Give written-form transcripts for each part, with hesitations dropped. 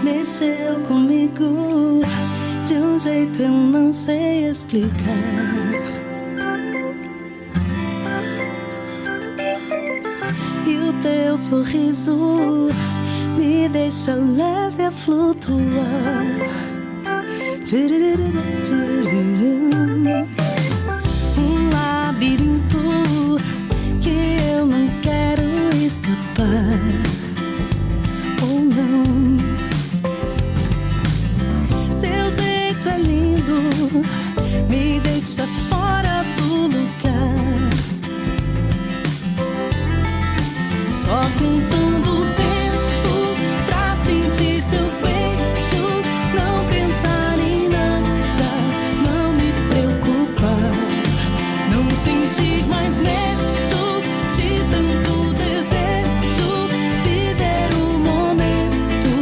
mexeu comigo de um jeito eu não sei explicar. E o teu sorriso me deixa leve a flutuar. Um labirinto que eu não quero escapar. Ou não. Seu jeito é lindo, me deixa fora do lugar. Só contando o tempo pra sentir seus beijos, não pensar em nada, não me preocupar, não sentir mais medo de tanto desejo, viver o momento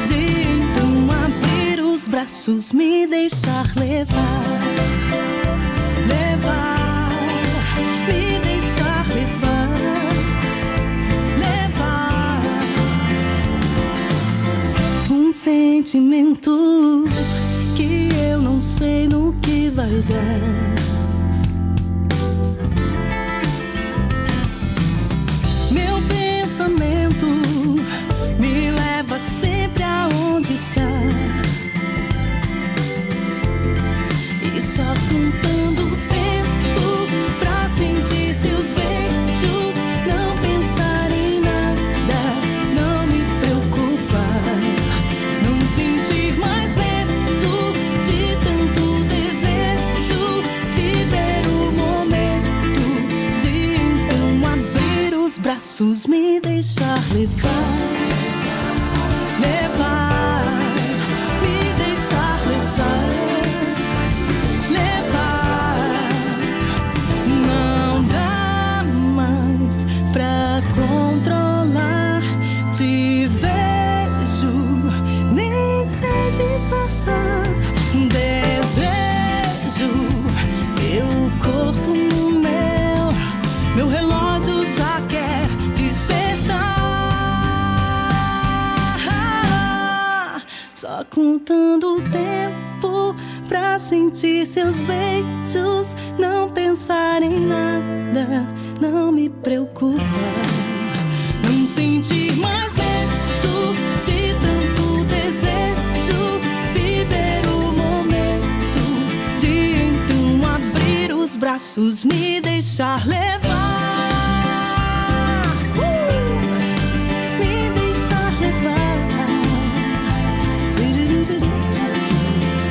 de então abrir os braços, me deixar levar, levar, me deixar levar. Um sentimento que eu não sei no que vai dar. Meu pensamento me leva sempre aonde está. E só contando o tempo pra sentir seus beijos, não pensar em nada, não me preocupar, não sentir mais medo de tanto desejo, viver o momento de então abrir os braços, me deixar levar, levar, me deixar levar, levar. Não dá mais pra controlar, te vejo, nem sei disfarçar. Desejo teu corpo no meu relógio já quer despertar. Só contando o tempo pra sentir seus beijos, não pensar em nada, não me preocupar, não sentir mais medo de tanto desejo, viver o momento de então abrir os braços, me deixar levar. Me deixar levar.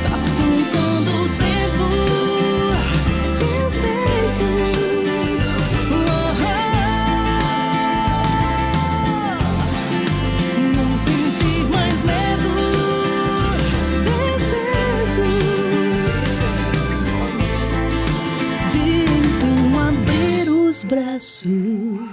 Só contando o tempo, seus beijos. Não sentir mais medo, desejo de então abrir os braços.